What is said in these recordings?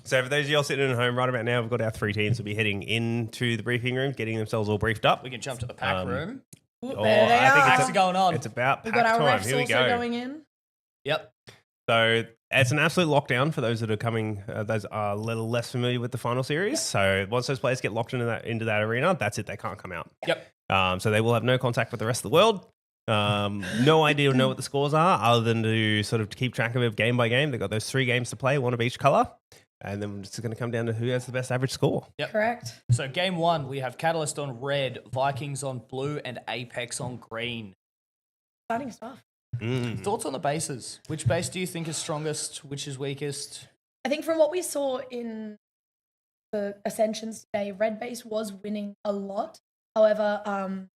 So for those of you all sitting at home right about now, we've got our 3 teams will be heading into the briefing room, getting themselves all briefed up. We can jump to the pack room. Ooh, there they are. Packs are going on. It's about We've pack got our time. refs Here we also go. going in. Yep. So it's an absolute lockdown for those that are coming, those are a little less familiar with the final series. So once those players get locked into that arena, that's it. They can't come out. Yep. So they will have no contact with the rest of the world. No idea know what the scores are other than to sort of keep track of it game by game. They've got those 3 games to play, one of each color. And then it's going to come down to who has the best average score. Yep. Correct. So game 1, we have Catalyst on red, Vikings on blue, and Apex on green. Exciting stuff. Thoughts on the bases? Which base do you think is strongest? Which is weakest? I think from what we saw in the Ascensions today, red base was winning a lot. However,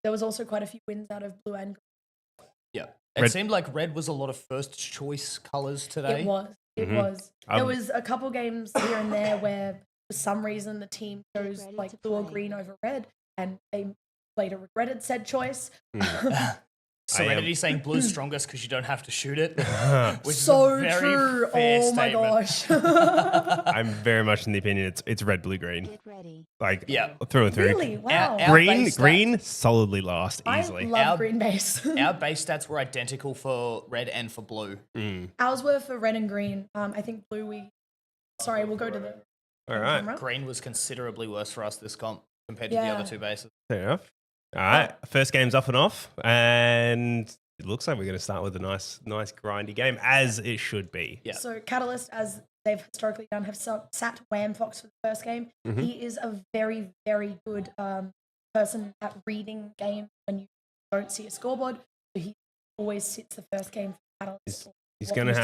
there was also quite a few wins out of blue and green. Yeah. It seemed like red was a lot of first choice colors today. It was. It was. There was a couple games here and there where, for some reason, the team chose like blue or green over red, and they later regretted said choice. Serenity saying blue's strongest because you don't have to shoot it. Which So is a very true. fair Oh my statement. gosh. I'm very much in the opinion it's red, blue, green. Like through and through. Really? Wow. Our base Green solidly last easily. I love Our- green base. Our base stats were identical for red and for blue. Ours were for red and green. I think blue we'll go to the All right. camera. Green was considerably worse for us this comp compared to the other 2 bases. Fair enough. All right. First game's up and off. And it looks like we're going to start with a nice grindy game, as it should be. Yeah. So Catalyst, as they've historically done, have sat Wham Fox for the first game. He is a very, very good person at reading games when you don't see a scoreboard. So he always sits the first game for Catalyst. He's going to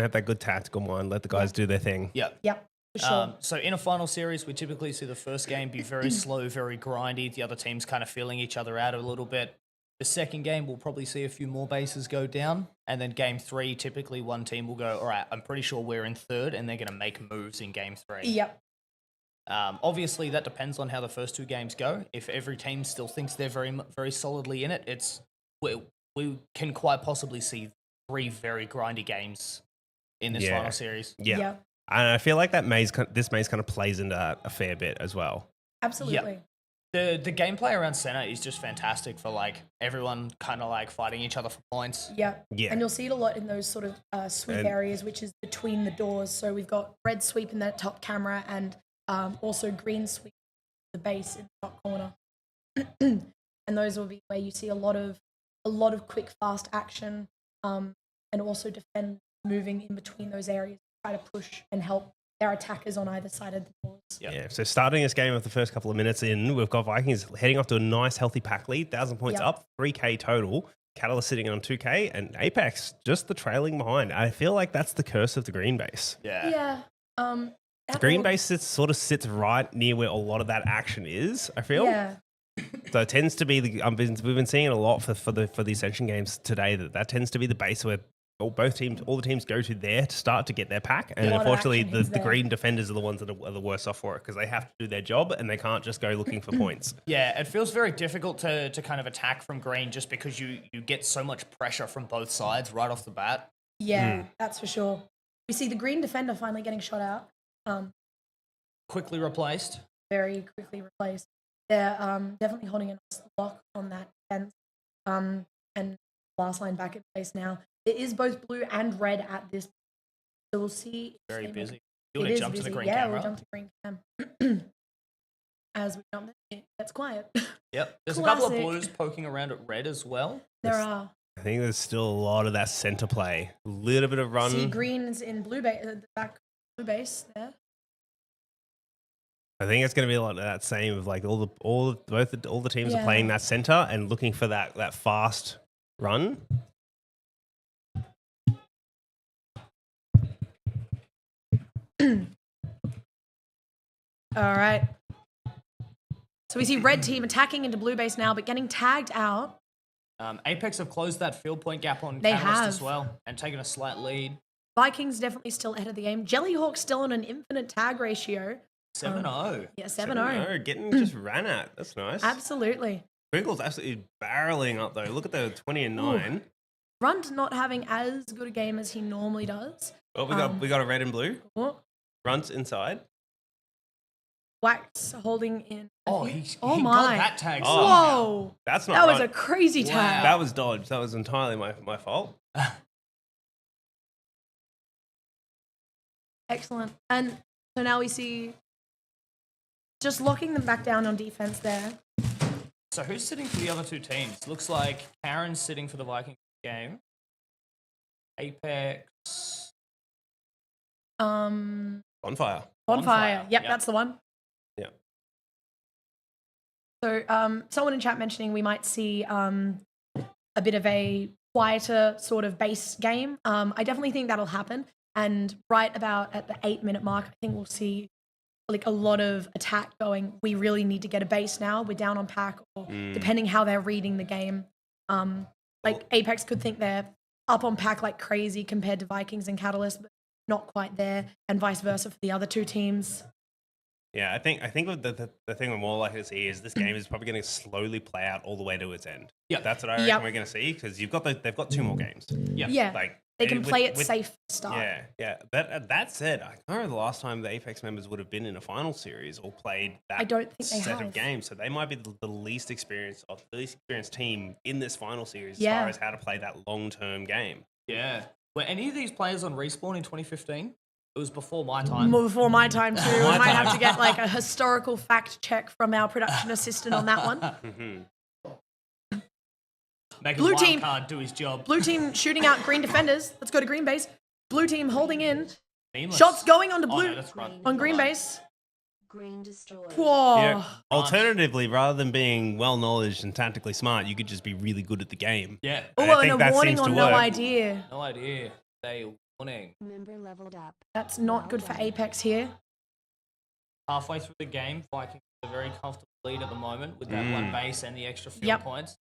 have that good tactical mind. Let the guys do their thing. Yeah. Yep, for sure. So in a final series, we typically see the first game be very slow, very grindy. The other team's kind of feeling each other out a little bit. The second game, we'll probably see a few more bases go down. And then game 3, typically one team will go, all right, I'm pretty sure we're in third, and they're going to make moves in game 3. Yep. Obviously, that depends on how the first 2 games go. If every team still thinks they're very, very solidly in it, we can quite possibly see 3 very grindy games in this final series. Yeah. And I feel like this maze kind of plays into that a fair bit as well. Absolutely. Yep. The gameplay around center is just fantastic for like everyone kind of like fighting each other for points. Yeah. Yeah. And you'll see it a lot in those sort of sweep areas, which is between the doors. So we've got red sweep in that top camera and also green sweep the base in the top corner. And those will be where you see a lot of quick, fast action, and also defend moving in between those areas, try to push and help their attackers on either side of the doors. Yep. Yeah, so starting this game with the first couple of minutes in, we've got Vikings heading off to a nice, healthy pack lead, 1,000 points up, 3K total. Catalyst sitting on 2K, and Apex just the trailing behind. I feel like that's the curse of the green base. Yeah. The green base sits right near where a lot of that action is, I feel. Yeah. So it tends to be we've been seeing it a lot for the Ascension games today. That tends to be the base where all the teams go to there to start to get their pack, and unfortunately the green defenders are the ones that are the worst off for it because they have to do their job and they can't just go looking for points. Yeah, it feels very difficult to kind of attack from green just because you get so much pressure from both sides right off the bat. Yeah, that's for sure. We see the green defender finally getting shot out. Quickly replaced. Very quickly replaced. They're definitely holding a nice lock on that fence. And last line back in place now. It is both blue and red at this point. So we'll see. Very busy. You want to jump to the green camera? Yeah, we'll jump to green cam. As we jump there, that's quiet. Yep. There's a Classic. couple of blues poking around at red as well. There are. I think there's still a lot of that center play. A little bit of run. See greens in blue base, the back blue base there. I think it's going to be a lot of that same of like all the teams are playing that center and looking for that fast run. All right. So we see red team attacking into blue base now, but getting tagged out. Apex have closed that field point gap on They Catalyst have. as well and taken a slight lead. Vikings definitely still ahead of the game. Jellyhawk still on an infinite tag ratio. 7-0. Yeah, 7-0. Getting just ran at. That's nice. Absolutely. Twinkle's absolutely barreling up though. Look at the 20 and 9. Runt not having as good a game as he normally does. Oh, we got a red and blue. Oh, Runs inside. Wax holding in. Oh, he he my. got that tag. Oh. somehow. Whoa. That's not That was run. a crazy Wow. tag. That was dodge. That was entirely my fault. Excellent. And so now we see just locking them back down on defense there. So who's sitting for the other two teams? Looks like Karen's sitting for the Vikings game. Apex. Bonfire. Bonfire. Yep, Yep. that's the one. Yeah. So someone in chat mentioning we might see a bit of a quieter sort of base game. I definitely think that'll happen. And right about at the 8-minute mark, I think we'll see like a lot of attack going. We really need to get a base now. We're down on pack, or depending how they're reading the game. Like Apex could think they're up on pack like crazy compared to Vikings and Catalyst, but not quite there, and vice versa for the other two teams. Yeah, I think the thing we're more likely to see is this game is probably going to slowly play out all the way to its end. Yeah, that's what I reckon we're going to see, because they've got 2 more games. Yeah. Like they can play it safe to start. Yeah. That said, I can't remember the last time the Apex members would have been in a final series or played that I don't think they set have. of games. So they might be the least experienced team in this final series as Yeah. far as how to play that long-term game. Yeah. Were any of these players on Respawn in 2015? It was before my time. Before my time too. My We might time. have to get like a historical fact check from our production assistant on that one. Make Blue a wild team. card do his job. Blue team shooting out green defenders. Let's go to green base. Blue team holding in. Seamless. Shots going onto Oh, blue no, that's right. on green base. Green destroyed. Whoa. Yeah. Alternatively, rather than being well-knowledged and tactically smart, you could just be really good at the game. Yeah. Oh, I think and a that warning seems to on no work. idea. No idea. They warning. Member leveled up. That's not good for Apex here. Halfway through the game, Vikings have a very comfortable lead at the moment with that one base and the extra field Yep. points.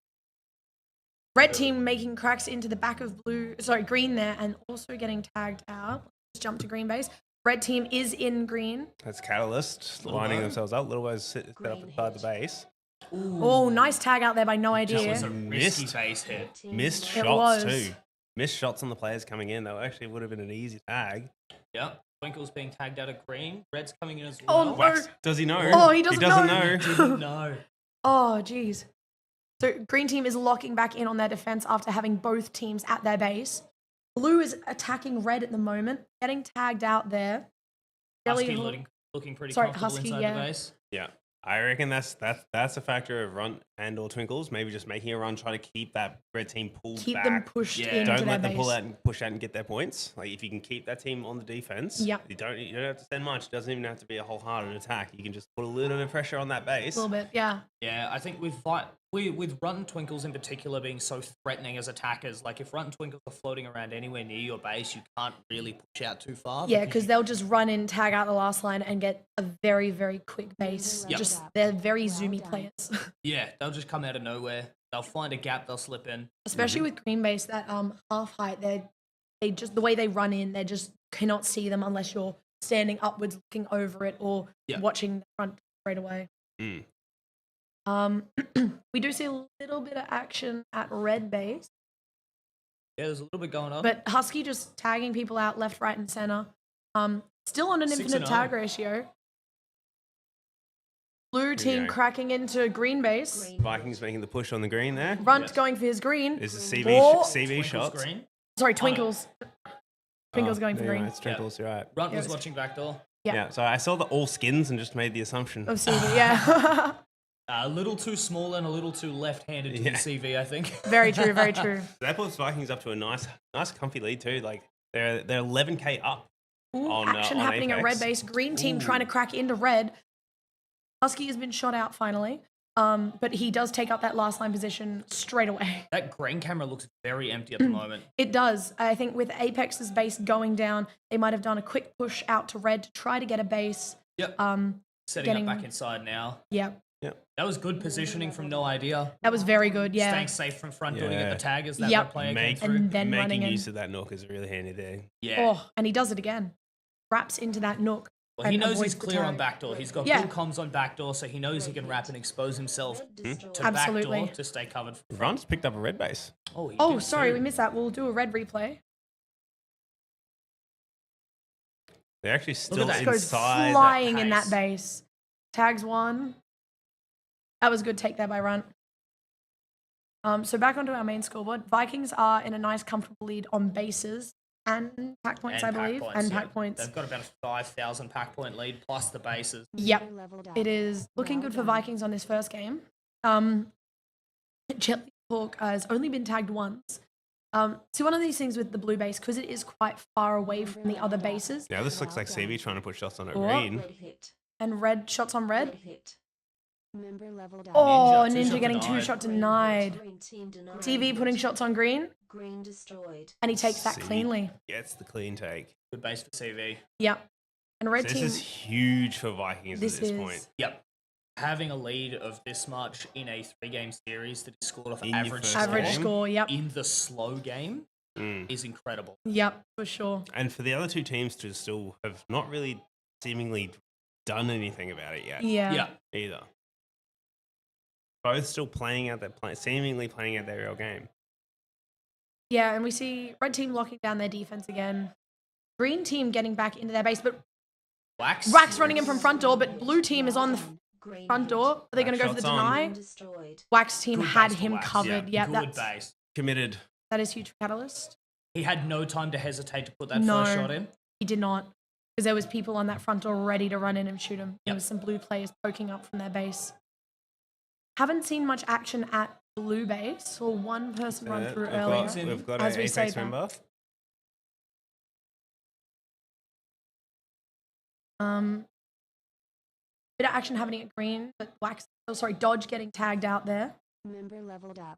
Red team making cracks into the back of green there, and also getting tagged out. Let's jump to green base. Red team is in green. That's Catalyst lining themselves up. Little guys set up inside the base. Oh, nice tag out there by no That was idea. a risky base hit. Missed It shots was. too. Missed shots on the players coming in. That actually would have been an easy tag. Yep. Twinkle's being tagged out of green. Red's coming in as Oh, well. no. Wax, does he know? Oh, he doesn't know. know. No. Oh, jeez. So green team is locking back in on their defense after having both teams at their base. Blue is attacking red at the moment, getting tagged out there. Husky Jelly- looking pretty Sorry, comfortable Husky, inside yeah. the base. Yeah, I reckon that's a factor of Runt and or Twinkles. Maybe just making a run, try to keep that red team pulled keep back. them pushed Yeah. into Don't their let them base. pull out and push out and get their points. Like if you can keep that team on the defense, Yep. you don't have to spend much. It doesn't even have to be a wholehearted attack. You can just put a little bit of pressure on that base. A little bit, yeah. Yeah, I think with Runt and Twinkles in particular being so threatening as attackers, like if Runt and Twinkles are floating around anywhere near your base, you can't really push out too far. Yeah, because they'll just run in, tag out the last line, and get a very, very quick base. Yep. Just they're very zoomy players, Yeah, they'll just come out of nowhere. They'll find a gap, they'll slip in. especially with green base. That half height, they just the way they run in, they just cannot see them unless you're standing upwards, looking over it, or Yeah. watching the front straight away. Mm. We do see a little bit of action at red base, Yeah, there's a little bit going on. but Husky just tagging people out left, right, and center. Still on an 6-0. infinite tag ratio. Blue team go. cracking into green base. Green Vikings making the push on the green there. Runt Yes. going for his green. Is a Oh. CV Twinkles shots. green. Sorry, Twinkles. Twinkles Oh, going for yeah, green. It's Twinkles, you're right. Runt was Yes. watching backdoor. Yeah. Yeah, so I saw the all skins and just made the assumption. Of CV, yeah. A little too small and a little too left-handed to Yeah. be CV, I think. Very true, very true. That puts Vikings up to a nice comfy lead too. Like they're 11k up. Ooh, On, action on happening at Apex. red base. Green team Ooh. trying to crack into red. Husky has been shot out finally, but he does take up that last line position straight away. That green camera looks very empty at the moment. It does. I think with Apex's base going down, they might have done a quick push out to red to try to get a base. Yep. Setting getting- up back inside now. Yeah, That was good positioning from No Idea. that was very good. Yeah, Staying safe from front door to get Yeah. the tag as that Yep. red player came Make- through. and then running Making in. use of that nook is really handy there. Yeah. Oh, and he does it again. Wraps into that nook. Well, he and knows avoids he's the clear on tag. backdoor. He's got Yeah. good comms on backdoor, so he knows he can wrap and expose himself Red to destroyed. Absolutely. backdoor to stay covered. Runt's picked up a red base. Oh, he Oh, did sorry, too. we missed that. We'll do a red replay. They're actually still that. Goes inside flying that in that pace. base. Tags one. That was a good take there by Runt. So back onto our main scoreboard. Vikings are in a nice, comfortable lead on bases and pack points, I believe, and pack points. They've got about a 5,000 pack point lead plus the bases. Yep, Member leveled up. it is looking Well good for done. Vikings on this first game. Jellyhawk has only been tagged once. So one of these things with the blue base, because it is quite far away from the other bases, Now this looks like CV trying to put shots on it Oh. green. Red hit. and red shots on red. Red hit. Member leveled up. Oh, Ninja, Ninja two-shot getting denied. two-shot denied. Green team denied. TV putting shots on green, Green destroyed. and he takes that See. cleanly. Gets the clean take. Good base for CV. Yep. And red So team. this is huge for Vikings This at this is- point. Yep. Having a lead of this much in a 3-game series that is scored off In your average first score Average game. score. Yep. in the slow game Mm. is incredible. Yep. For sure. And for the other two teams to still have not really seemingly done anything about it yet Yeah. either. Both still playing out their seemingly playing out their real game. Yeah, and we see red team locking down their defense again. Green team getting back into their base, but Wax. Wax running in from front door, but blue team is on the Green front hit. door. Are they going to go for the Shots on. deny? Green destroyed. Wax team Good had base for him Wax, covered. Yeah, Good that's, base. Committed. that is huge for Catalyst. He had no time to hesitate to put that No. first shot in. He did not, because there was people on that front door ready to run in and shoot him. There Yep. was some blue players poking up from their base. Haven't seen much action at blue base. Saw one person run through earlier. We've got as an we say Apex that. member. Bit of action happening at green, but Dodge getting tagged out there. Member leveled up.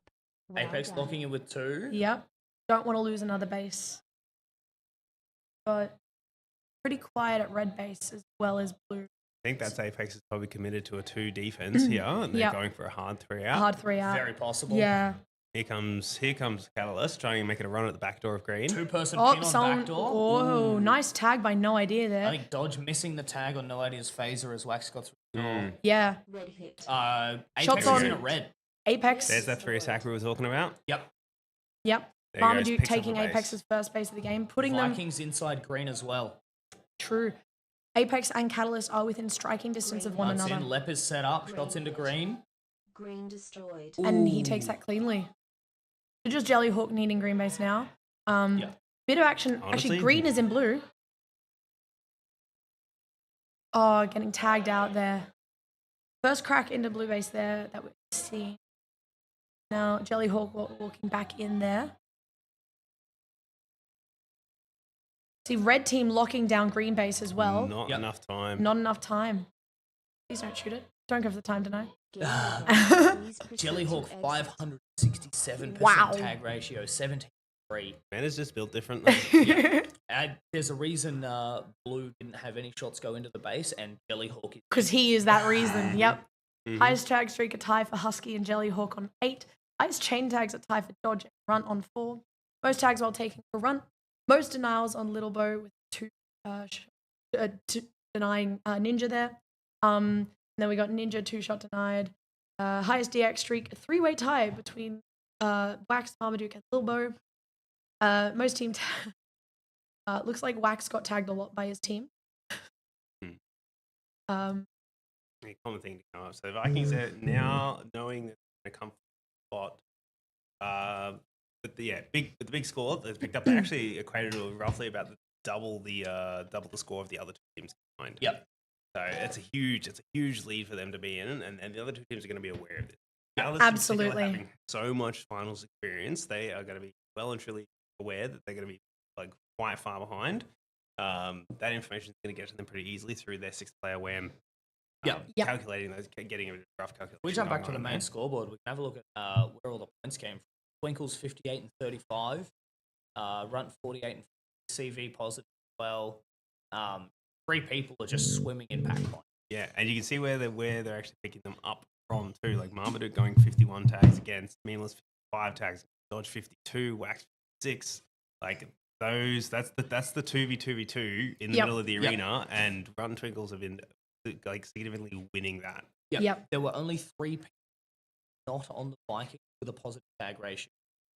Well Apex done. locking in with 2. Yep. Don't want to lose another base. But pretty quiet at red base as well as blue. I think that's Apex is probably committed to a 2 defense here, and they're Yep. going for a hard 3 out. Hard 3 out. Very possible. Yeah. Here comes Catalyst trying to make it a run at the back door of green. 2-person Oh, pin on someone. backdoor. Oh, nice tag by No Idea I there. think Dodge missing the tag on No Idea's phaser as Wax got through the door. Mm. Yeah. Red hit. Apex Shots is on- in a red. Apex. There's that 3 attack we were talking about. Yep. Yep. There goes, Marmaduke picks up taking the base. Apex's first base of the game, putting them Vikings inside green as well. true. Apex and Catalyst are within striking distance of one Once another. in, Lepers set up, shots into green. Green destroyed. And he takes that cleanly. So just Jellyhawk needing green base now. Yeah. Bit of action. Honestly- Actually, green is in blue. Oh, getting tagged out there. First crack into blue base there that we see. Now Jellyhawk walking back in there. See red team locking down green base as well. Not Yep. enough time. Not enough time. Please don't shoot it. Don't go for the time deny. Game over. Please proceed to Jellyhawk exit. 567% Wow. tag ratio, 17-3. Man is just built differently. And there's a reason Blue didn't have any shots go into the base, and Jellyhawk is Because he is that reason. Yep. Mhm. Highest tag streak a tie for Husky and Jellyhawk on 8. Highest chain tags a tie for Dodge and Runt on 4. Most tags while taking a Runt. Most denials on Little Bow with 2 denying Ninja there. And then we got Ninja 2-shot denied. Highest DX streak, a 3-way tie between Wax, Marmaduke, and Little Bow. Most team looks like Wax got tagged a lot by his team. A common thing to come up. So the Vikings are now knowing that they're going to come spot. With the big score that's picked up, they actually equated to roughly about double the score of the other two teams combined. Yep. So it's a huge lead for them to be in, and the other two teams are going to be aware of this. Dallas, in particular, Absolutely. having so much finals experience, they are going to be well and truly aware that they're going to be like quite far behind. That information is going to get to them pretty easily through their 6-player WAM. Yep. Calculating those, getting a rough calculation. We jump back going to the on main there. scoreboard. We can have a look at where all the points came from. Twinkle's 58 and 35. Runt 48 and 50. CV positive as well. 3 people are just swimming in pack points. Yeah, and you can see where they're actually picking them up from too. Like Marmaduke going 51 tags against Meaningless 55 tags, Dodge 52, Wax 56. Like those, that's the 2v2v2 in the Yep. middle of the Yep. arena, and Run Twinkles have been like significantly winning that. Yep. There were only 3 people not on the Vikings with a positive tag ratio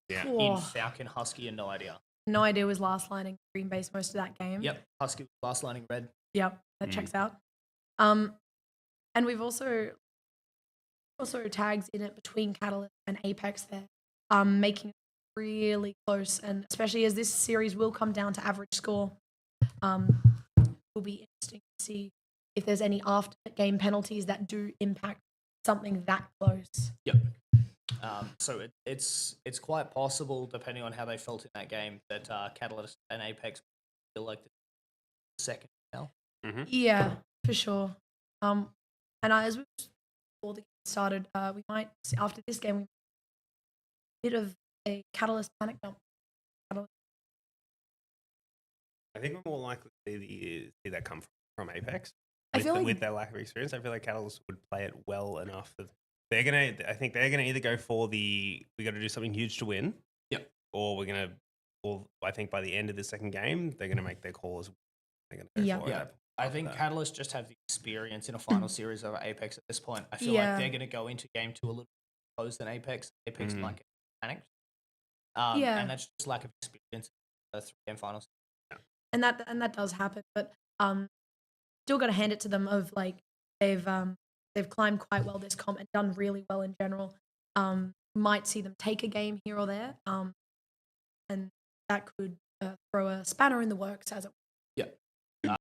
Yeah. Cool. in Falcon, Husky, and No Idea. no idea was last lining green base most of that game. Yep, Husky was last lining red. Yep, that checks out. And we've also tags in it between Catalyst and Apex there, making it really close. And especially as this series will come down to average score, will be interesting to see if there's any after game penalties that do impact something that close. Yep. So it's quite possible, depending on how they felt in that game, that Catalyst and Apex feel like the second now. Yeah, for sure. And as before the game started, we might see, after this game, a bit of a Catalyst panic dump. I think we're more likely to see that come from Apex. I feel like With their lack of experience, I feel like Catalyst would play it well enough that I think they're gonna either go for we got to do something huge to win. Yep. Or I think by the end of the second game, they're gonna make their call as they're gonna go Yeah. for it. Yeah. I think Catalyst just have the experience in a final series over Apex at this point. I feel like they're going to go into game 2 a little closer than Apex. Apex might get panicked. And that's just lack of experience in the 3-game finals. And that does happen, but still got to hand it to them of like they've climbed quite well this comp and done really well in general. Might see them take a game here or there, and that could throw a spanner in the works as it. Yeah.